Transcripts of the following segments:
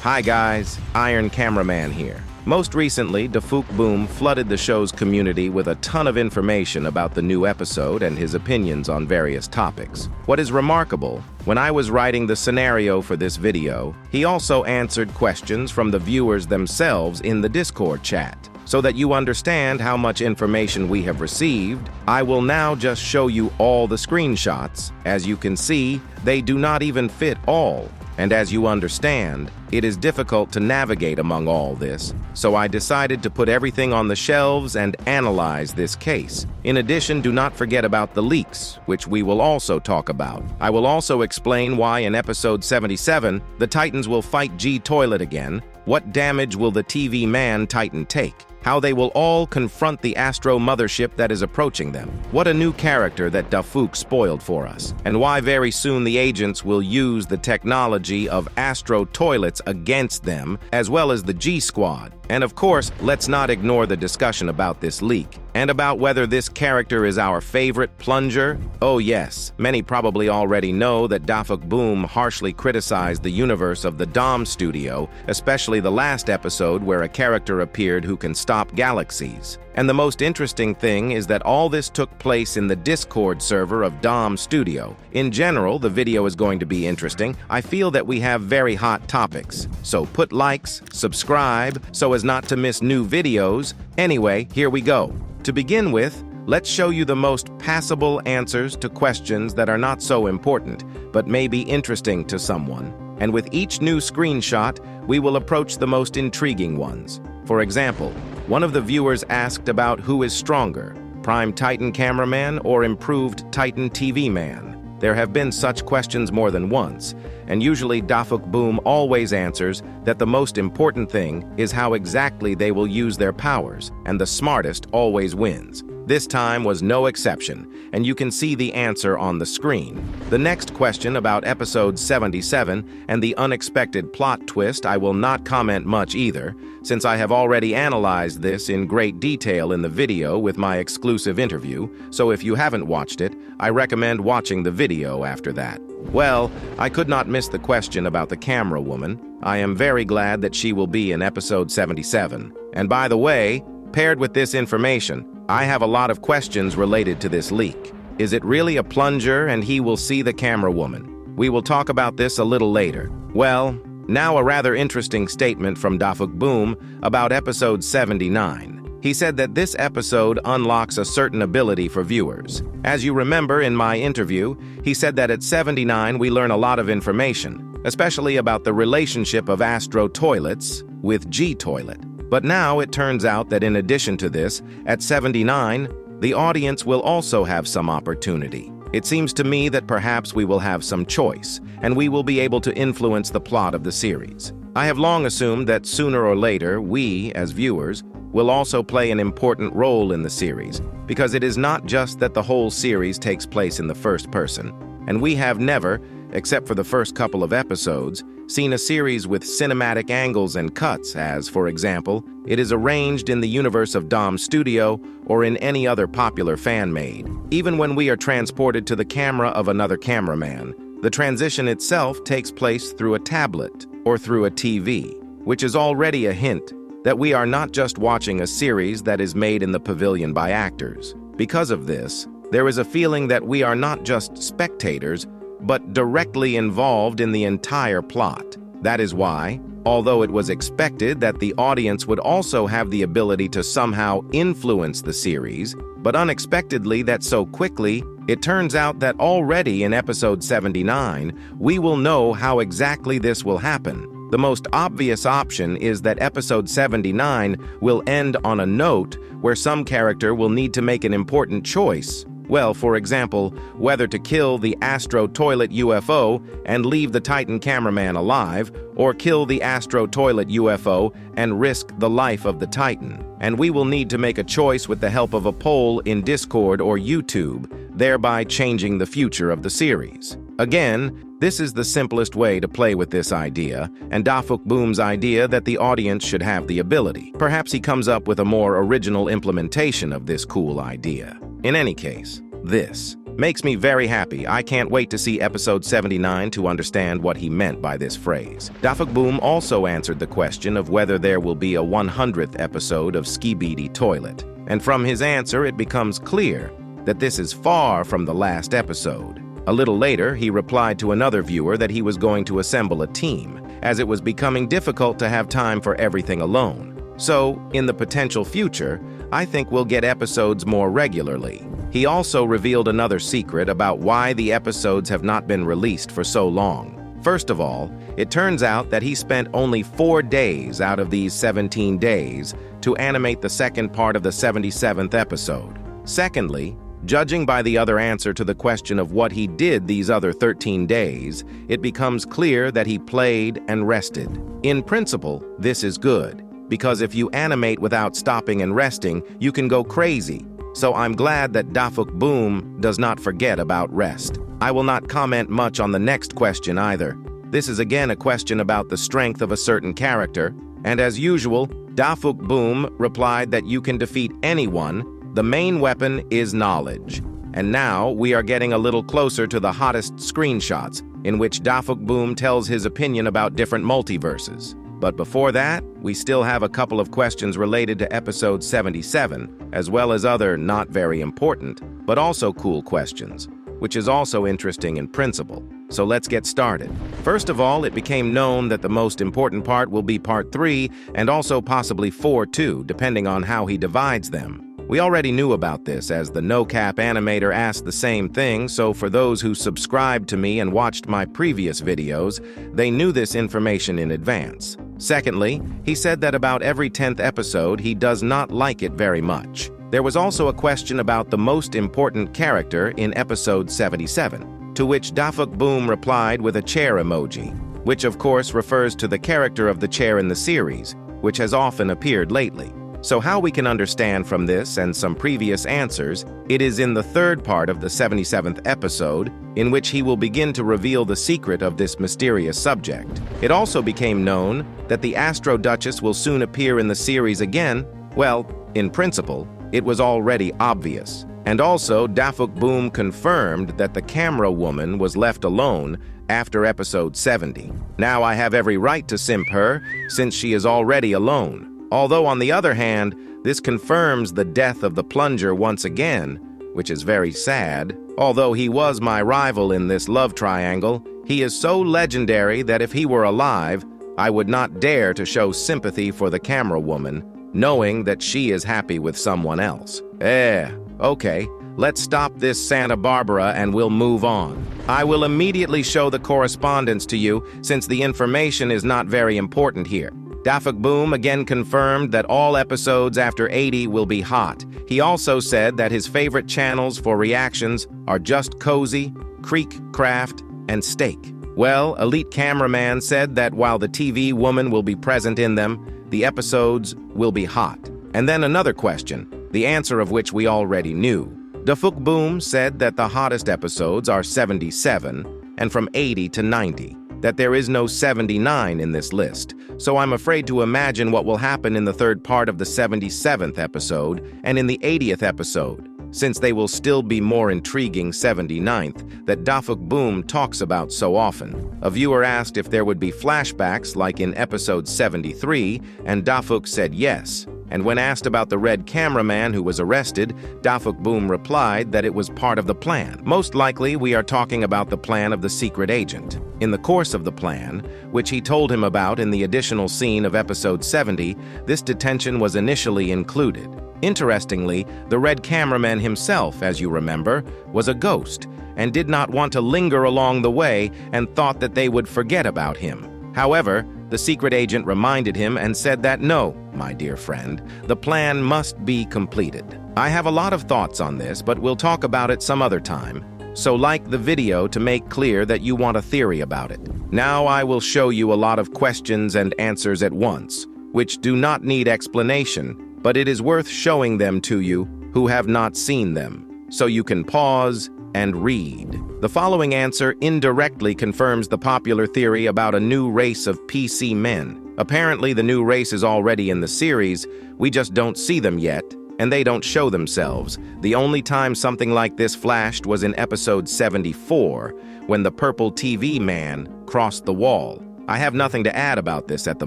Hi guys, Iron Cameraman here. Most recently, Dafuk Boom flooded the show's community with a ton of information about the new episode and his opinions on various topics. What is remarkable, when I was writing the scenario for this video, he also answered questions from the viewers themselves in the Discord chat. So that you understand how much information we have received, I will now just show you all the screenshots. As you can see, they do not even fit all. And as you understand, it is difficult to navigate among all this, so I decided to put everything on the shelves and analyze this case. In addition, do not forget about the leaks, which we will also talk about. I will also explain why in episode 77, the Titans will fight G-Toilet again, what damage will the TV Man Titan take, how they will all confront the Astro mothership that is approaching them, what a new character that Dafuk spoiled for us, and why very soon the agents will use the technology of Astro toilets against them, as well as the G-Squad. And of course, let's not ignore the discussion about this leak, and about whether this character is our favorite plunger. Oh yes, many probably already know that Dafuk Boom harshly criticized the universe of the Dom Studio, especially the last episode where a character appeared who can stop galaxies. And the most interesting thing is that all this took place in the Discord server of Dom Studio. In general, the video is going to be interesting. I feel that we have very hot topics. So put likes, subscribe, so as not to miss new videos. Anyway, here we go. To begin with, let's show you the most passable answers to questions that are not so important, but may be interesting to someone. And with each new screenshot, we will approach the most intriguing ones. For example, one of the viewers asked about who is stronger, Prime Titan Cameraman or Improved Titan TV Man. There have been such questions more than once, and usually Dafuk Boom always answers that the most important thing is how exactly they will use their powers, and the smartest always wins. This time was no exception, and you can see the answer on the screen. The next question about episode 77 and the unexpected plot twist, I will not comment much either, since I have already analyzed this in great detail in the video with my exclusive interview, so if you haven't watched it, I recommend watching the video after that. Well, I could not miss the question about the camera woman. I am very glad that she will be in episode 77. And by the way, paired with this information, I have a lot of questions related to this leak. Is it really a plunger and he will see the camera woman? We will talk about this a little later. Well, now a rather interesting statement from Dafuk Boom about episode 79. He said that this episode unlocks a certain ability for viewers. As you remember in my interview, he said that at 79 we learn a lot of information, especially about the relationship of Astro toilets with G-Toilet. But now it turns out that in addition to this, at 79, the audience will also have some opportunity. It seems to me that perhaps we will have some choice, and we will be able to influence the plot of the series. I have long assumed that sooner or later, we, as viewers, will also play an important role in the series, because it is not just that the whole series takes place in the first person, and we have never, except for the first couple of episodes, seen a series with cinematic angles and cuts as, for example, it is arranged in the universe of Dom Studio or in any other popular fan-made. Even when we are transported to the camera of another cameraman, the transition itself takes place through a tablet or through a TV, which is already a hint that we are not just watching a series that is made in the pavilion by actors. Because of this, there is a feeling that we are not just spectators, but directly involved in the entire plot. That is why, although it was expected that the audience would also have the ability to somehow influence the series, but unexpectedly that so quickly, it turns out that already in episode 79, we will know how exactly this will happen. The most obvious option is that episode 79 will end on a note where some character will need to make an important choice. Well, for example, whether to kill the Astro Toilet UFO and leave the Titan Cameraman alive, or kill the Astro Toilet UFO and risk the life of the Titan. And we will need to make a choice with the help of a poll in Discord or YouTube, thereby changing the future of the series. Again, this is the simplest way to play with this idea, and Dafuk Boom's idea that the audience should have the ability. Perhaps he comes up with a more original implementation of this cool idea. In any case, this. Makes me very happy. I can't wait to see episode 79 to understand what he meant by this phrase. Dafuk Boom also answered the question of whether there will be a 100th episode of Skibidi Toilet. And from his answer, it becomes clear that this is far from the last episode. A little later, he replied to another viewer that he was going to assemble a team, as it was becoming difficult to have time for everything alone. So, in the potential future, I think we'll get episodes more regularly. He also revealed another secret about why the episodes have not been released for so long. First of all, it turns out that he spent only 4 days out of these 17 days to animate the second part of the 77th episode. Secondly, judging by the other answer to the question of what he did these other 13 days, it becomes clear that he played and rested. In principle, this is good, because if you animate without stopping and resting, you can go crazy. So I'm glad that Dafuk Boom does not forget about rest. I will not comment much on the next question either. This is again a question about the strength of a certain character, and as usual, Dafuk Boom replied that you can defeat anyone. The main weapon is knowledge. And now we are getting a little closer to the hottest screenshots, in which Dafuk Boom tells his opinion about different multiverses. But before that, we still have a couple of questions related to episode 77, as well as other not very important, but also cool questions, which is also interesting in principle. So let's get started. First of all, it became known that the most important part will be part 3, and also possibly 4 too, depending on how he divides them. We already knew about this, as the no-cap animator asked the same thing, so for those who subscribed to me and watched my previous videos, they knew this information in advance. Secondly, he said that about every 10th episode, he does not like it very much. There was also a question about the most important character in episode 77, to which Dafuk Boom replied with a chair emoji, which of course refers to the character of the chair in the series, which has often appeared lately. So how we can understand from this and some previous answers, it is in the third part of the 77th episode in which he will begin to reveal the secret of this mysterious subject. It also became known that the Astro Duchess will soon appear in the series again. Well, in principle, it was already obvious. And also, Dafuk Boom confirmed that the camera woman was left alone after episode 70. Now I have every right to simp her, since she is already alone. Although, on the other hand, this confirms the death of the plunger once again, which is very sad. Although he was my rival in this love triangle, he is so legendary that if he were alive, I would not dare to show sympathy for the camera woman, knowing that she is happy with someone else. Okay, let's stop this Santa Barbara and we'll move on. I will immediately show the correspondence to you, since the information is not very important here. Dafuk Boom again confirmed that all episodes after 80 will be hot. He also said that his favorite channels for reactions are Just Cozy, Creek Craft, and Steak. Well, Elite Cameraman said that while the TV woman will be present in them, the episodes will be hot. And then another question, the answer of which we already knew. Dafuk Boom said that the hottest episodes are 77, and from 80 to 90. That there is no 79 in this list, so I'm afraid to imagine what will happen in the third part of the 77th episode and in the 80th episode, since they will still be more intriguing 79th that Dafuk Boom talks about so often. A viewer asked if there would be flashbacks like in episode 73, and Dafuk said yes. And when asked about the red cameraman who was arrested, Dafuk Boom replied that it was part of the plan. Most likely, we are talking about the plan of the secret agent. In the course of the plan, which he told him about in the additional scene of episode 70, this detention was initially included. Interestingly, the red cameraman himself, as you remember, was a ghost and did not want to linger along the way and thought that they would forget about him. However, the secret agent reminded him and said that no, my dear friend, the plan must be completed. I have a lot of thoughts on this, but we'll talk about it some other time. So like the video to make clear that you want a theory about it. Now I will show you a lot of questions and answers at once, which do not need explanation, but it is worth showing them to you who have not seen them, so you can pause and read. The following answer indirectly confirms the popular theory about a new race of PC men. Apparently, the new race is already in the series, we just don't see them yet, and they don't show themselves. The only time something like this flashed was in episode 74, when the purple TV man crossed the wall. I have nothing to add about this at the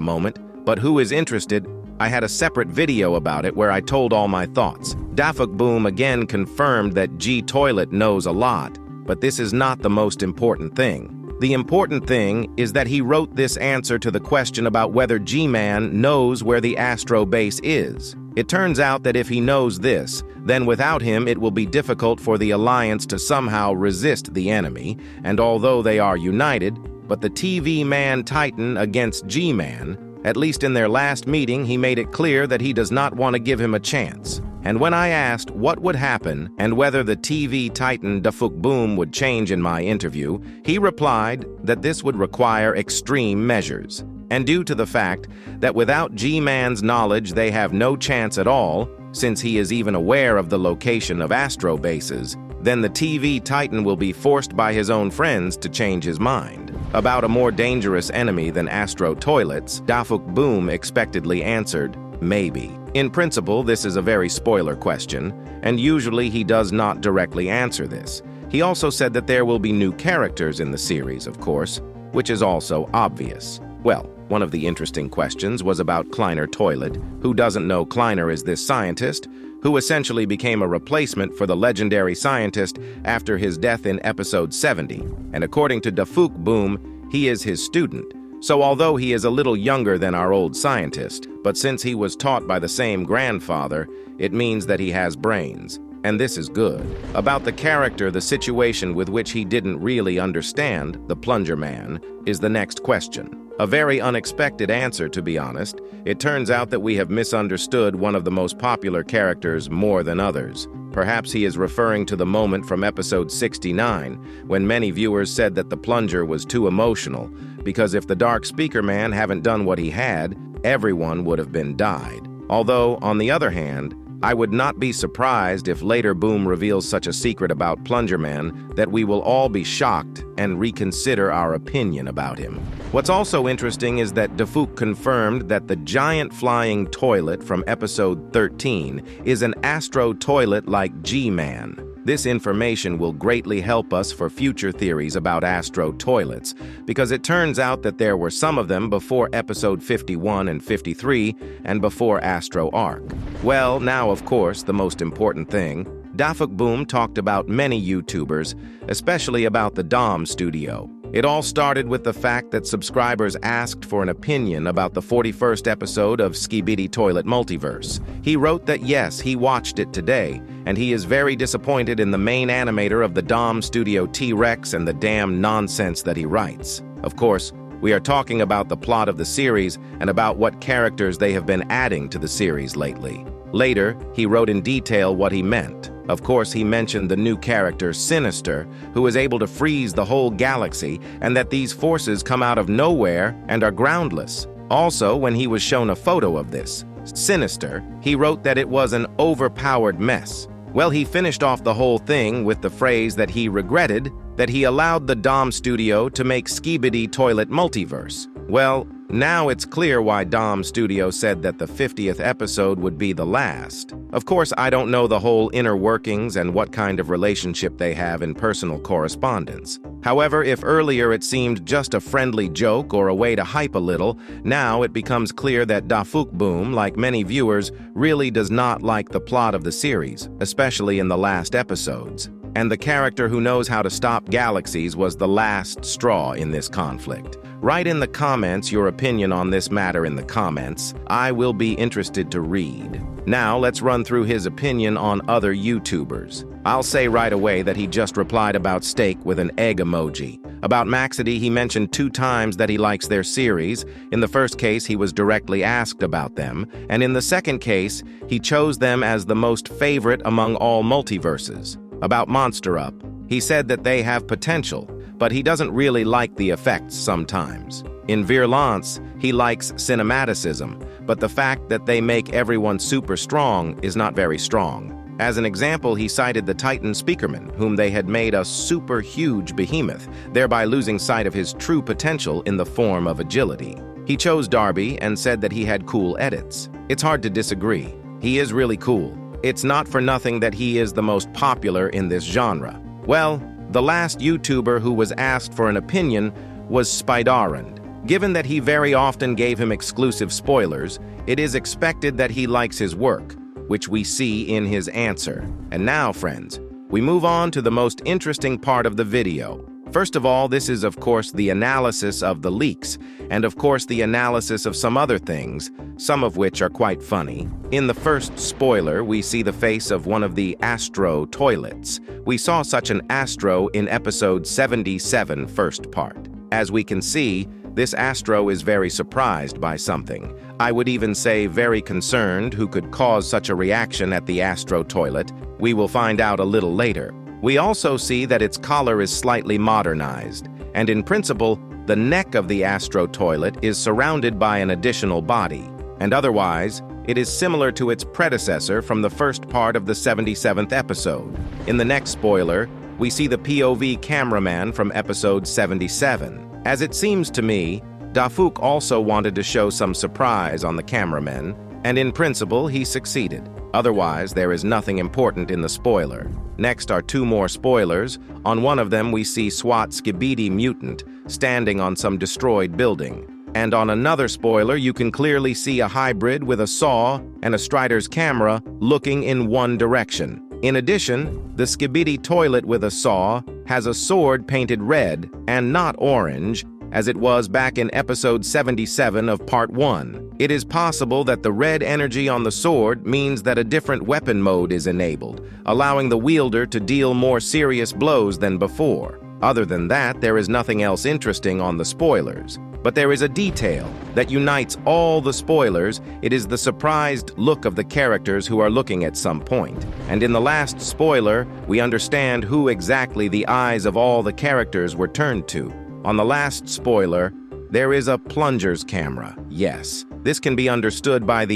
moment, but who is interested, I had a separate video about it where I told all my thoughts. Dafuk Boom again confirmed that Toilet knows a lot, but this is not the most important thing. The important thing is that he wrote this answer to the question about whether G-Man knows where the Astro base is. It turns out that if he knows this, then without him it will be difficult for the Alliance to somehow resist the enemy, and although they are united, but the TV Man Titan against G-Man, at least in their last meeting, he made it clear that he does not want to give him a chance. And when I asked what would happen and whether the TV Titan Dafuk Boom would change in my interview, he replied that this would require extreme measures. And due to the fact that without G-Man's knowledge they have no chance at all, since he is even aware of the location of Astro bases, then the TV Titan will be forced by his own friends to change his mind. About a more dangerous enemy than Astro Toilets, Dafuk Boom expectedly answered, maybe. In principle, this is a very spoiler question, and usually he does not directly answer this. He also said that there will be new characters in the series, of course, which is also obvious. Well, one of the interesting questions was about Kleiner Toilet. Who doesn't know Kleiner is this scientist, who essentially became a replacement for the legendary scientist after his death in episode 70. And according to Dafuk Boom, he is his student. So although he is a little younger than our old scientist, but since he was taught by the same grandfather, it means that he has brains. And this is good. About the character, the situation with which he didn't really understand, the Plunger Man, is the next question. A very unexpected answer, to be honest. It turns out that we have misunderstood one of the most popular characters more than others. Perhaps he is referring to the moment from episode 69, when many viewers said that the Plunger was too emotional, because if the Dark Speaker Man haven't done what he had, everyone would have been died. Although, on the other hand, I would not be surprised if later Boom reveals such a secret about Plunger Man that we will all be shocked and reconsider our opinion about him. What's also interesting is that Dafuk confirmed that the giant flying toilet from episode 13 is an Astro Toilet like G-Man. This information will greatly help us for future theories about Astro Toilets, because it turns out that there were some of them before episode 51 and 53 and before Astro Arc. Well, now of course, the most important thing, Dafuk Boom talked about many YouTubers, especially about the Dom Studio. It all started with the fact that subscribers asked for an opinion about the 41st episode of Skibidi Toilet Multiverse. He wrote that yes, he watched it today, and he is very disappointed in the main animator of the Dom Studio T-Rex and the damn nonsense that he writes. Of course, we are talking about the plot of the series and about what characters they have been adding to the series lately. Later, he wrote in detail what he meant. Of course, he mentioned the new character, Sinister, who is able to freeze the whole galaxy, and that these forces come out of nowhere and are groundless. Also, when he was shown a photo of this, Sinister, he wrote that it was an overpowered mess. Well, he finished off the whole thing with the phrase that he regretted that he allowed the Dom Studio to make Skibidi Toilet Multiverse. Well, now it's clear why Dom Studio said that the 50th episode would be the last. Of course, I don't know the whole inner workings and what kind of relationship they have in personal correspondence. However, if earlier it seemed just a friendly joke or a way to hype a little, now it becomes clear that Dafuk Boom, like many viewers, really does not like the plot of the series, especially in the last episodes. And the character who knows how to stop galaxies was the last straw in this conflict. Write in the comments your opinion on this matter in the comments. I will be interested to read. Now let's run through his opinion on other YouTubers. I'll say right away that he just replied about steak with an egg emoji. About Maxity, he mentioned 2 times that he likes their series. In the first case, he was directly asked about them, and in the second case, he chose them as the most favorite among all multiverses. About Monster Up, he said that they have potential, but he doesn't really like the effects sometimes. In Virulence, he likes cinematicism, but the fact that they make everyone super strong is not very strong. As an example, he cited the Titan Speakerman, whom they had made a super huge behemoth, thereby losing sight of his true potential in the form of agility. He chose Darby and said that he had cool edits. It's hard to disagree. He is really cool. It's not for nothing that he is the most popular in this genre. Well, the last YouTuber who was asked for an opinion was Spidarand. Given that he very often gave him exclusive spoilers, it is expected that he likes his work, which we see in his answer. And now, friends, we move on to the most interesting part of the video. First of all, this is of course the analysis of the leaks, and of course the analysis of some other things, some of which are quite funny. In the first spoiler, we see the face of one of the Astro toilets. We saw such an Astro in episode 77, first part. As we can see, this Astro is very surprised by something. I would even say very concerned who could cause such a reaction at the Astro toilet. We will find out a little later. We also see that its collar is slightly modernized, and in principle, the neck of the Astro toilet is surrounded by an additional body, and otherwise, it is similar to its predecessor from the first part of the 77th episode. In the next spoiler, we see the POV cameraman from episode 77. As it seems to me, Dafuk also wanted to show some surprise on the cameraman, and in principle, he succeeded. Otherwise, there is nothing important in the spoiler. Next are two more spoilers. On one of them, we see SWAT Skibidi Mutant standing on some destroyed building. And on another spoiler, you can clearly see a hybrid with a saw and a Strider's camera looking in one direction. In addition, the Skibidi Toilet with a saw has a sword painted red and not orange, as it was back in episode 77 of part 1. It is possible that the red energy on the sword means that a different weapon mode is enabled, allowing the wielder to deal more serious blows than before. Other than that, there is nothing else interesting on the spoilers. But there is a detail that unites all the spoilers. It is the surprised look of the characters who are looking at some point. And in the last spoiler, we understand who exactly the eyes of all the characters were turned to. On the last spoiler, there is a plunger's camera. Yes, this can be understood by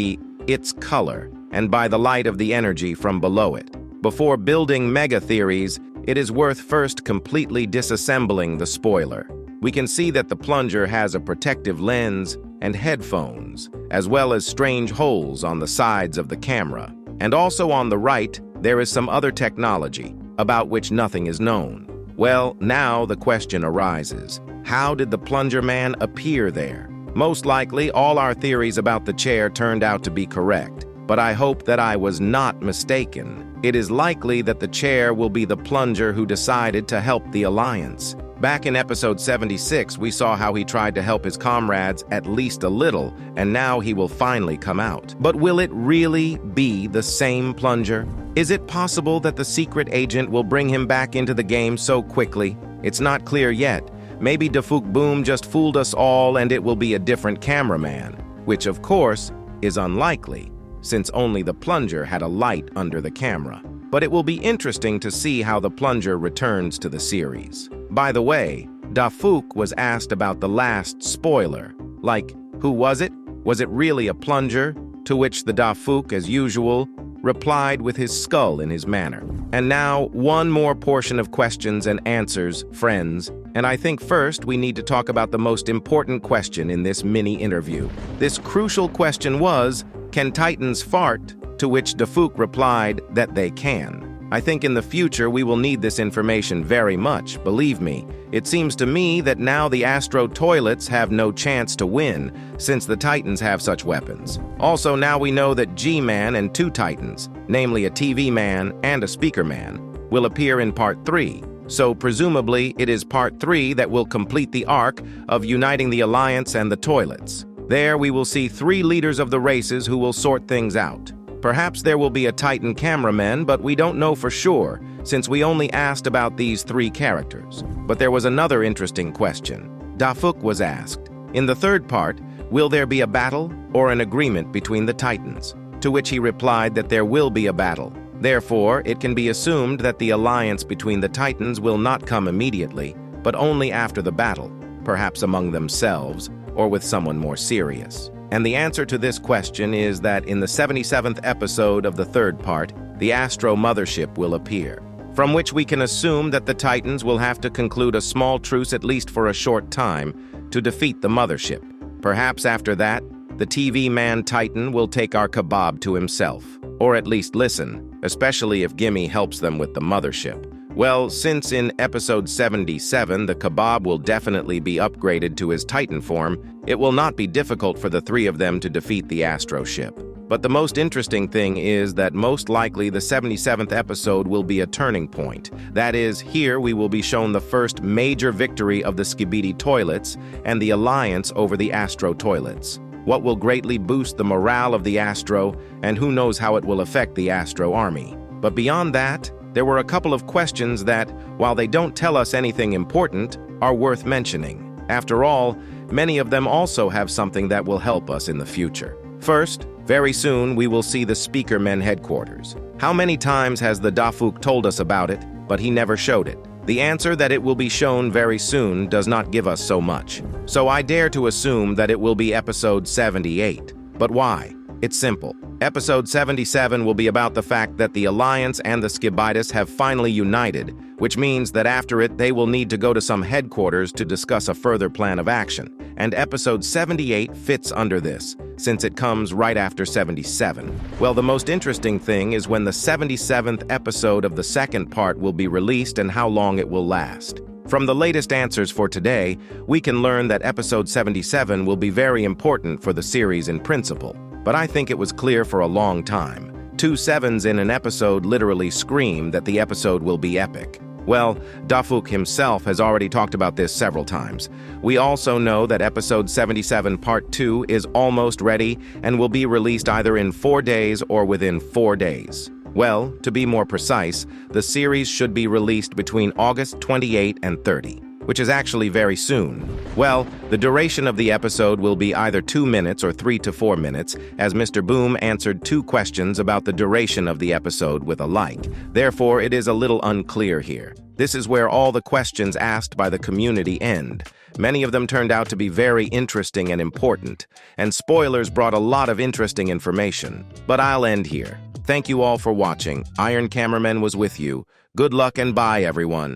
its color and by the light of the energy from below it. Before building mega theories, it is worth first completely disassembling the spoiler. We can see that the plunger has a protective lens and headphones, as well as strange holes on the sides of the camera. And also on the right, there is some other technology, about which nothing is known. Well, now the question arises. How did the plunger man appear there? Most likely, all our theories about the chair turned out to be correct, but I hope that I was not mistaken. It is likely that the chair will be the plunger who decided to help the Alliance. Back in episode 76, we saw how he tried to help his comrades at least a little, and now he will finally come out. But will it really be the same plunger? Is it possible that the secret agent will bring him back into the game so quickly? It's not clear yet. Maybe Dafuk Boom just fooled us all and it will be a different cameraman, which of course is unlikely, since only the plunger had a light under the camera. But it will be interesting to see how the plunger returns to the series. By the way, Dafuk was asked about the last spoiler. Like, who was it? Was it really a plunger? To which the Dafuk, as usual, replied with his skull in his manner. And now, one more portion of questions and answers, friends. And I think first we need to talk about the most important question in this mini interview. This crucial question was, can Titans fart? To which Dafuk replied that they can. I think in the future we will need this information very much, believe me. It seems to me that now the Astro toilets have no chance to win, since the Titans have such weapons. Also, now we know that G-Man and two Titans, namely a TV man and a speaker man, will appear in part 3. So presumably it is part 3 that will complete the arc of uniting the Alliance and the toilets. There we will see 3 leaders of the races who will sort things out. Perhaps there will be a Titan cameraman, but we don't know for sure, since we only asked about these 3 characters. But there was another interesting question. Dafuk was asked, in the third part, will there be a battle or an agreement between the Titans? To which he replied that there will be a battle. Therefore, it can be assumed that the alliance between the Titans will not come immediately, but only after the battle, perhaps among themselves or with someone more serious. And the answer to this question is that in the 77th episode of the third part, the Astro Mothership will appear, from which we can assume that the Titans will have to conclude a small truce at least for a short time to defeat the Mothership. Perhaps after that, the TV man Titan will take our kebab to himself. or at least listen, especially if Gimme helps them with the mothership. Well, since in episode 77 the kebab will definitely be upgraded to his Titan form, it will not be difficult for the three of them to defeat the Astro ship. But the most interesting thing is that most likely the 77th episode will be a turning point. That is, here we will be shown the first major victory of the Skibidi Toilets and the alliance over the Astro Toilets. What will greatly boost the morale of the Astro, and who knows how it will affect the Astro army. But beyond that, there were a couple of questions that, while they don't tell us anything important, are worth mentioning. After all, many of them also have something that will help us in the future. First, very soon we will see the Speakerman headquarters. How many times has the Dafuk told us about it, but he never showed it? The answer that it will be shown very soon does not give us so much. So I dare to assume that it will be episode 78. But why? It's simple. Episode 77 will be about the fact that the Alliance and the Skibitis have finally united, which means that after it they will need to go to some headquarters to discuss a further plan of action. And episode 78 fits under this, since it comes right after 77. Well, the most interesting thing is when the 77th episode of the second part will be released and how long it will last. From the latest answers for today, we can learn that episode 77 will be very important for the series in principle. But I think it was clear for a long time. 2 sevens in an episode literally scream that the episode will be epic. Well, Dafuk himself has already talked about this several times. We also know that episode 77 part 2 is almost ready and will be released either in 4 days or within 4 days. Well, to be more precise, the series should be released between August 28 and 30. Which is actually very soon. Well, the duration of the episode will be either 2 minutes or 3 to 4 minutes, as Mr. Boom answered 2 questions about the duration of the episode with a like. Therefore, it is a little unclear here. This is where all the questions asked by the community end. Many of them turned out to be very interesting and important, and spoilers brought a lot of interesting information. But I'll end here. Thank you all for watching. Iron Cameraman was with you. Good luck and bye, everyone.